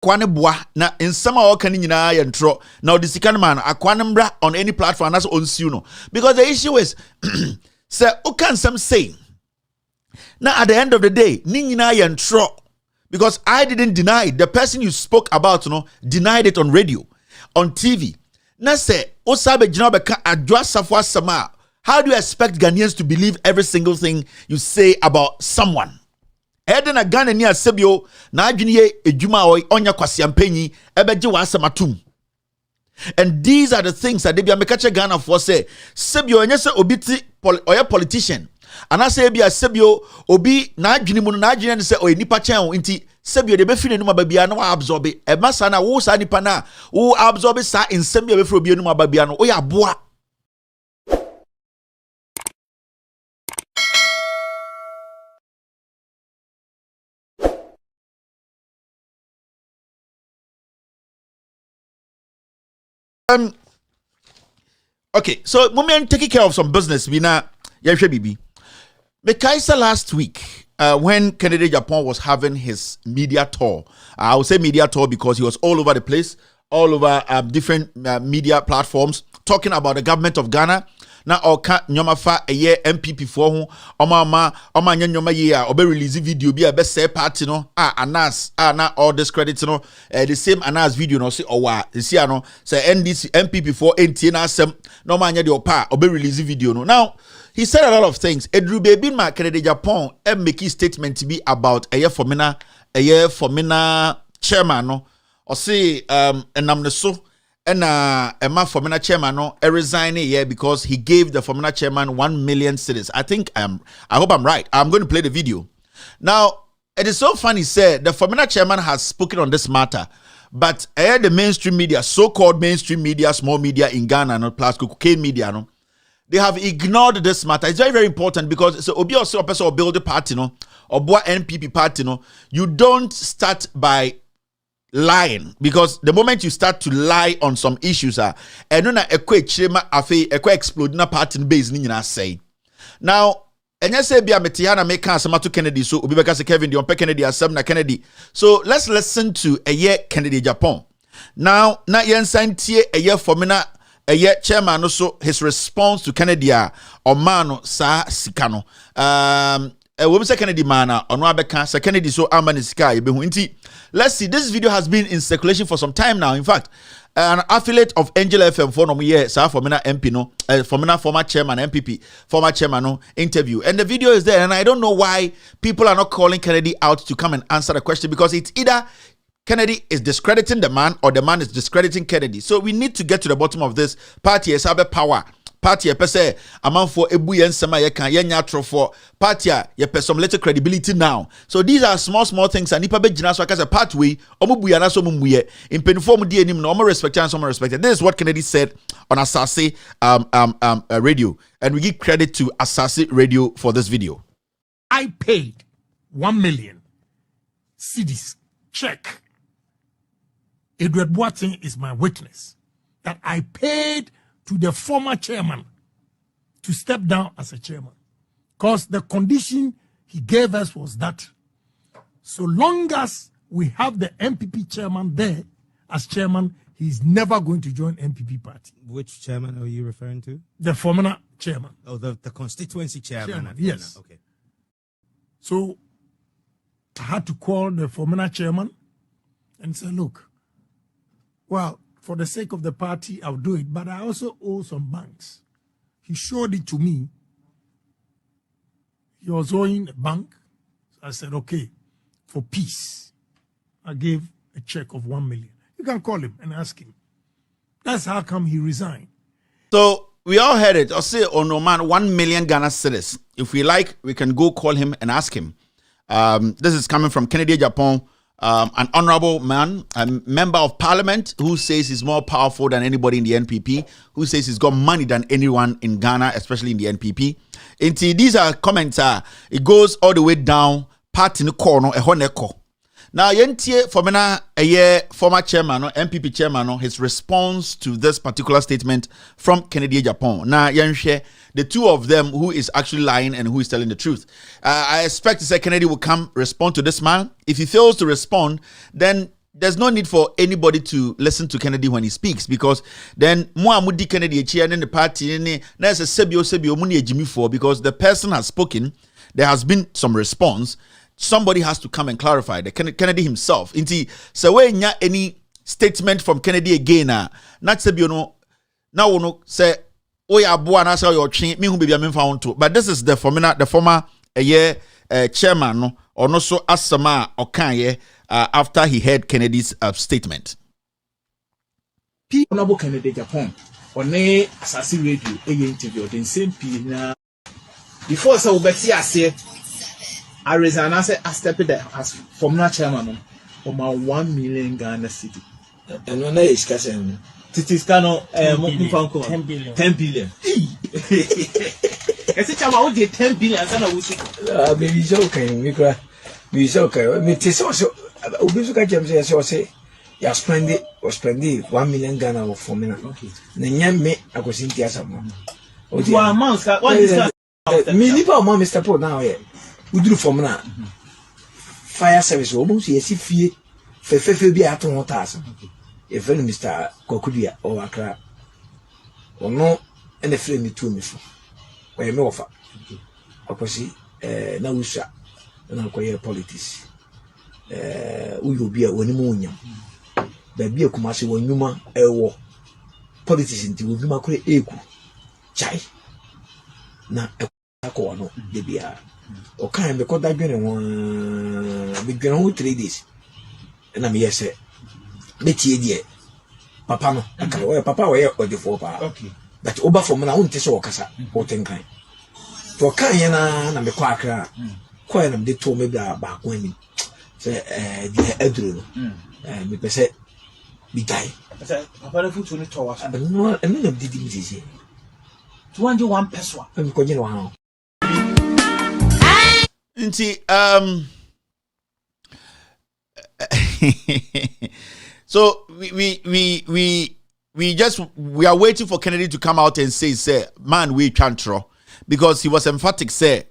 kwane boa na nsama o kan nyina ye ntro na odisikan man akwane mbra on any platform that's on you no because the issue is say o can some say now at the end of the day ni nyina ye ntro because I didn't deny it. The person you spoke about denied it on radio, on TV. Na say Osagyefoagyemangbadu beka adwa safo asama. How do you expect Ghanaians to believe every single thing you say about someone? Edena Ghana ni asebio na adwene ejuma oy onya kwasiampanyi ebeje wa asamatum. And these are the things that they be mekache Ghana for say sebio enye se obi ti oya politician anase bia sebio obi na adwene mu na adwene se oy nipa chen nti sebio de be fi nenu mababia na wa absorb e masa na wo sa nipa na wo absorb sa nsem bia be fi obi nenu mababia no oya boa. Okay, so moment taking care of some business. We na bibi. Mekaisa last week, when Kennedy Agyapong was having his media tour, I would say media tour because he was all over the place, all over different media platforms, talking about the government of Ghana. Na oka nyoma fa eye MPP for ho oma nyoma ye a obe release video bi a be say party no anas na all discredit no the same anas video no say owa see ano say NDC MPP for NT na asem no ma nya de opa obe release video no. Now he said a lot of things. Edru baby ma Kennedy Agyapong make a statement to be about eye formina chairman no or say enam ne so and Emma Formina chairman no resign here because he gave the Formina chairman 1 million cedis. I hope I'm right. I'm going to play the video. Now, it is so funny, said the Formina chairman has spoken on this matter, but the mainstream media, so-called mainstream media, small media in Ghana, no plus cocaine media, no, they have ignored this matter. It's very, very important because so obi also a person or build a party, no, or boa NPP party, no, you don't start by lying because the moment you start to lie on some issues and na explode na party base ni nyina say now enya say bia metiana make asema to Kennedy so obi beka say Kevin the Kennedy Asɛm na Kennedy. So let's listen to Kennedy Agyapong. Now na yensantie formina chairman so his response to Kennedy or man sa sikano we say Kennedy mana ono abeka say Kennedy so amani sika ye behu nti. Let's see, this video has been in circulation for some time now. In fact, an affiliate of Angel FM for no year Formina MP no Formina former chairman MPP former chairman no interview, and the video is there, and I don't know why people are not calling Kennedy out to come and answer the question because it's either Kennedy is discrediting the man or the man is discrediting Kennedy. So we need to get to the bottom of this. Party has have power. Party pese amanfo ebu yen sema ye kan ye nya trofo party ye pese some little credibility now. So these are small things and nipa be gina so akase pathway omo buya na so muye in penform die enim no omo respect and some respect. This is what Kennedy said on Asase radio, and we give credit to Asase radio for this video. I paid 1 million cedis check. Edward Boateng is my witness that I paid to the former chairman to step down as a chairman, because the condition he gave us was that so long as we have the MPP chairman there as chairman, he's never going to join MPP party. Which chairman are you referring to? The former chairman. Oh, the constituency chairman. Yes. Okay. So I had to call the former chairman and say, look, well, for the sake of the party, I'll do it. But I also owe some banks. He showed it to me. He was owing a bank. So I said, okay, for peace, I gave a check of 1 million. You can call him and ask him. That's how come he resigned. So we all heard it. I'll say, oh no man, 1 million Ghana cedis. If we like, we can go call him and ask him. This is coming from Kennedy Agyapong. An honorable man, a member of parliament who says he's more powerful than anybody in the NPP, who says he's got money than anyone in Ghana, especially in the NPP. And these are comments, it goes all the way down, part in the corner, a honeko. Now, yentie formina former chairman, MPP chairman, his response to this particular statement from Kennedy Agyapong. Now, yenshare the two of them, who is actually lying and who is telling the truth. I expect to say Kennedy will come respond to this man. If he fails to respond, then there's no need for anybody to listen to Kennedy when he speaks, because then Muamudi Kennedy and the party there's a sebio muni Jimmy for, because the person has spoken, there has been some response. Somebody has to come and clarify. The Kennedy himself. Inti so when any statement from Kennedy again, not sebio no now no say oya boa na say your chin me hu baby am found to. But this is the former chairman no or no so asama okanye after he heard Kennedy's statement. Honorable Kennedy Agyapong on a assassin radio interview the same na before so Betty say I resign I step there as former chairman of my 1 million Ghana city. And when I discussing Titiscano 10 billion. 10 billion. I said, I did 10 billion. I maybe so okay. We so okay. Me tis also. OsagyefoAgyemangBaduI say, you spend 1 million Ghana for me. Okay. Then me I go see Asɛm. You are months. What is that? Me nipa mo Mr. Paul now here. We do for me now. Fire service. Almost yes if you fe be at 1,000. If any Mr. Kokudia or Accra. Or no, and the frame me to me for. Where me offer. Opposite now we shall and acquire politics. We will be a winning baby a commercial when Numa war politics into Numa create equal chai na a corner de beer or kind because that been one 3 days and I'm yes, Betty, dear Papa, no, Papa, where or the 4 power. Okay, but over from my own Tessa Casa or 10 kind. For Kayana and the Quacker, quite they told me about women. Say, the Edru, and we say, be die. I said, Papa, put on it to us. But no, I mean, did it easy. 21 peso. I'm going to So we are waiting for Kennedy to come out and say, man, we can't throw, because he was emphatic, say,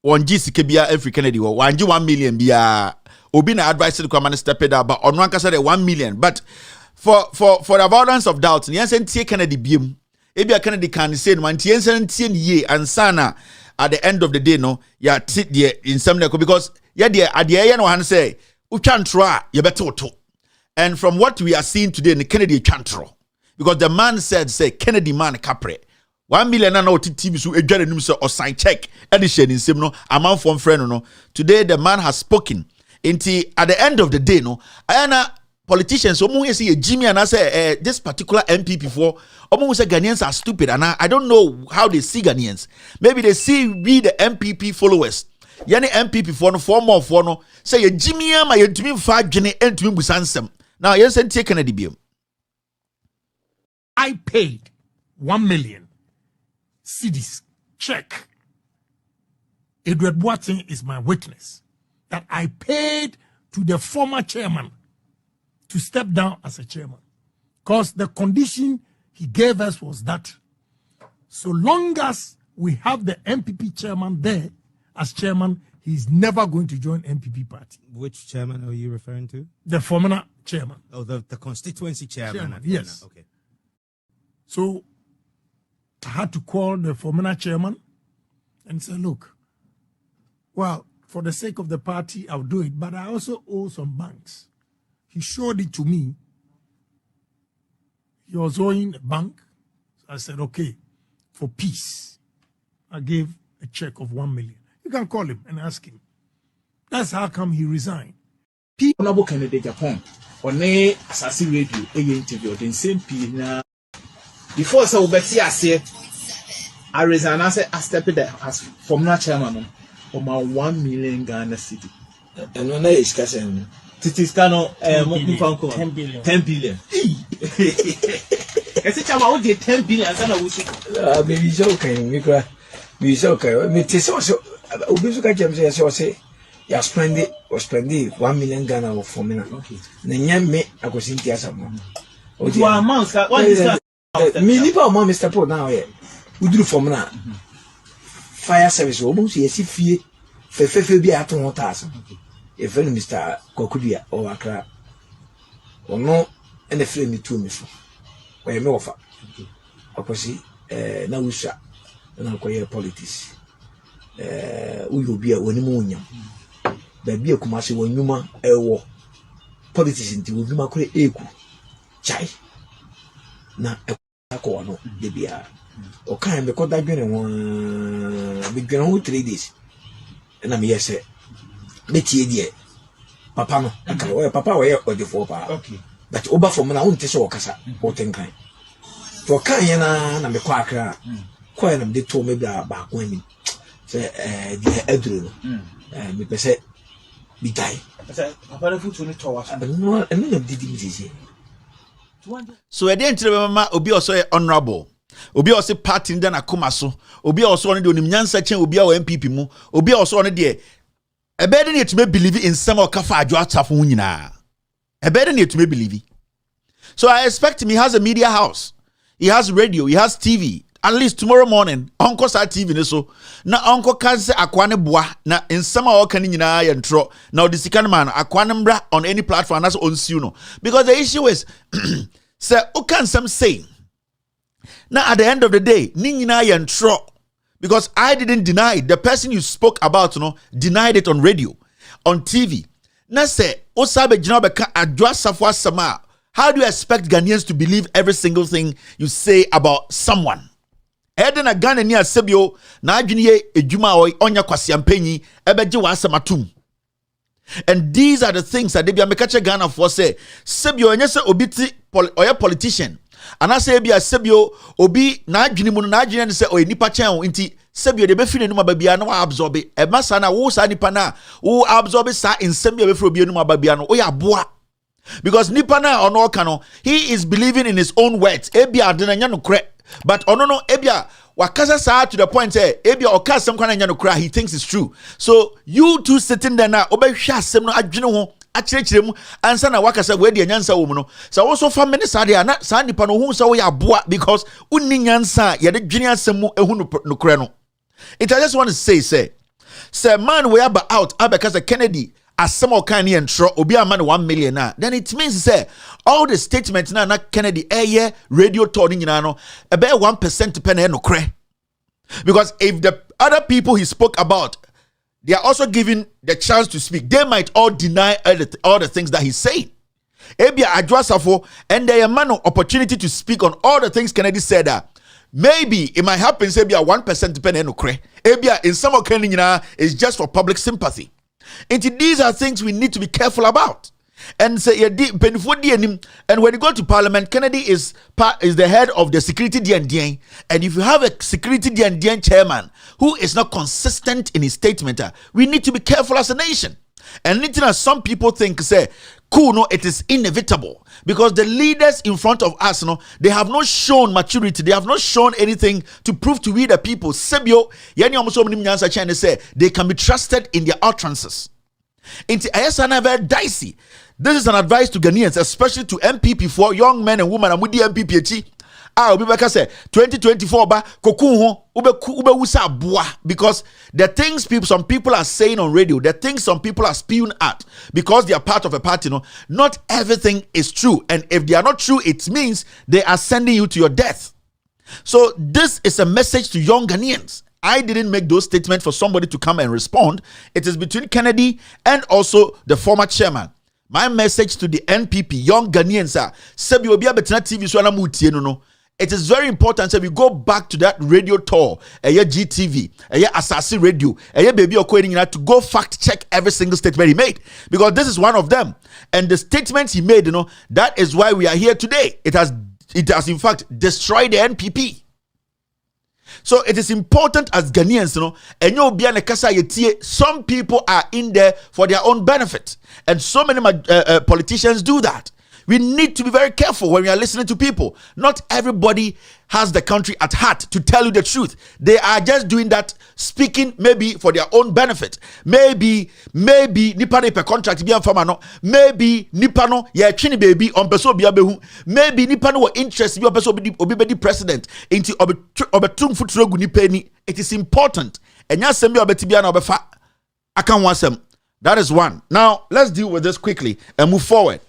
one GCK every Kennedy or 1 million bia. Obina advised to come and step it up, but on one said 1 million. But for the avoidance of doubt, Niansen Kennedy beam, Ebia Kennedy can say 1 ye and Sana at the end of the day, no, ya sit there in some because dear at the end one say, we can't try, you better to. And from what we are seeing today in the Kennedy can't try, because the man said, say, Kennedy man capre. 1 million and out TV so a journey or sign check edition in Simno, amount from friend no. Today the man has spoken. Inti at the end of the day, no, Ayana politicians, someone say Jimmy and I say this particular MP before, almost say Ghanaians are stupid, and I don't know how they see Ghanaians. Maybe they see we the MPP followers. Yani MPP for no form of no say Jimmy am I to me 5 Jenny and to me busansem. Now yes, and take Kennedy beam. I paid 1 million cedis check. DrBawumia is my witness that I paid to the former chairman to step down as a chairman, because the condition he gave us was that so long as we have the MPP chairman there as chairman, he's never going to join MPP party. Which chairman are you referring to? The former chairman. Oh, the constituency chairman. Yes. Okay. So I had to call the former chairman and say, look, well, for the sake of the party, I'll do it, but I also owe some banks. He showed it to me. He was owing a bank. So I said, okay, for peace, I gave a check of 1 million. You can call him and ask him. That's how come he resigned. Honorable Kennedy Agyapong on a assassin radio interview the same na before so Betty I resign I step there as former chairman of my 1 million Ghana city. And when I discussing Titiscano 10 billion. 10 billion. I said, I did 10 billion. Maybe so okay. We so okay. Me tis also. OsagyefoAgyemangBaduI say, you spend 1 million Ghana for me. Okay. Then me I go see Asɛm. You are months. What is that? Me nipa mo Mr. Paul now here. We do for me now. Fire service almost yes if you fe be at 1,000. If any Mr. Kokudia or Accra ono ene frɛ me tu me so ɔyɛ me wɔfa akwasi na wusha na koye politics uyo bia woni mu nyam da bia kuma se wonwuma ewo politics nti wonwuma kore eku chai na ekọ no de bia o kan me ko da dwene won me dwene ho 3 days na me yese me tie die papa no aka o papa wo ye odefo pa okay but oba for me na won te se wo kasa o tenkan to kan ye na me kwa akra kwa na me de to me bia ba ko ani se die aduru no me pese bi dai papa na futu ni to wa no na didi mi sisi. So I didn't remember obi also honorable. Obi also party in na koma so. Obi also on the onimnyansa chen obi awo MPP mu. Obi also on the e be dey to me believe in some okafa Agyapong ho nyina. E be dey to me believe. So I expect him, he has a media house. He has radio, he has TV. At least tomorrow morning, Uncle sa TV ne so. Na Uncle kan se akwane boa na nsema o kan nyina ye ntro. Na odisikan man akwane mbra on any platform that's on you no. Because the issue is say o kan some say. Now at the end of the day, ni nyina ye ntro. Because I didn't deny it. The person you spoke about, denied it on radio, on TV. Na say osabe jina be kan adwasafo asama. How do you expect Ghanaians to believe every single thing you say about someone? Edena Ghana ni asebio na adwene ye edwuma oy onya kwasiampanyi ebeje wa asamatum. And these are the things that they be mekache Ghana for say sebio enye se obi ti oye politician anase bia sebio obi na adwene mu na adwene ne se oy nipa chen nti sebio de be fi nenu mababia na wa absorb e masa na wo sa nipa na wo absorb sa nsem bia be fi obi nenu mababia no oya boa. Because nipa na ono kano he is believing in his own words ebia de na nya no kre. But no ebia wakasa sa to the point say ebia okasem kwana nya no kra he thinks it's true. So you two sitting there now obehwa asem no adwene ho akirekire mu ansa na wakasa we de nyansa wo mu no. So also fa minister there na sa nipa no hu so we aboa because unni nyansa ye de dwene asem mu ehu no kra no. It I just want to say man we aba out abekasa Kennedy as some kind of intro, obi a man 1 million now. Then it means say all the statements now Kennedy radio turning no about 1% depend no cre. Because if the other people he spoke about, they are also given the chance to speak, they might all deny all the things that he's saying. Ebia Adwasafo and they man opportunity to speak on all the things Kennedy said that. Maybe it might happen say be a 1% depend no cre. Ebia in some occasion is just for public sympathy. And these are things we need to be careful about. And say and when you go to Parliament, Kennedy is the head of the security DND. And if you have a security DND chairman who is not consistent in his statement, we need to be careful as a nation. And as some people think say, cool, no, it is inevitable because the leaders in front of us, they have not shown maturity. They have not shown anything to prove to we the people. Sebio, say they can be trusted in their utterances. Very dicey. This is an advice to Ghanaians, especially to MPP for young men and women. I'm with the MPP. Obi beka say 2024 ba koku ube wusa boa because the things some people are saying on radio, the things some people are spewing at because they are part of a party, not everything is true. And if they are not true, it means they are sending you to your death. So this is a message to young Ghanaians. I didn't make those statements for somebody to come and respond. It is between Kennedy and also the former chairman. My message to the NPP, young Ghanaians are Sebi obi abetena TV so na mutie no. It is very important that we go back to that radio tour, GTV, Asasi Radio, baby to go fact check every single statement he made. Because this is one of them. And the statements he made, that is why we are here today. It has in fact destroyed the NPP. So it is important as Ghanaians, some people are in there for their own benefit. And so many politicians do that. We need to be very careful when we are listening to people. Not everybody has the country at heart to tell you the truth. They are just doing that, speaking maybe for their own benefit. Maybe nipa ne per contract bi amfama no. Maybe nipa no ye twini baby on person bi abehu. Maybe nipa no interest bi on person obi be president. Inti obetum futuro gu nipa ni. It is important. Enya sem bi obeti bia na obefa aka ho asem. That is one. Now let's deal with this quickly and move forward.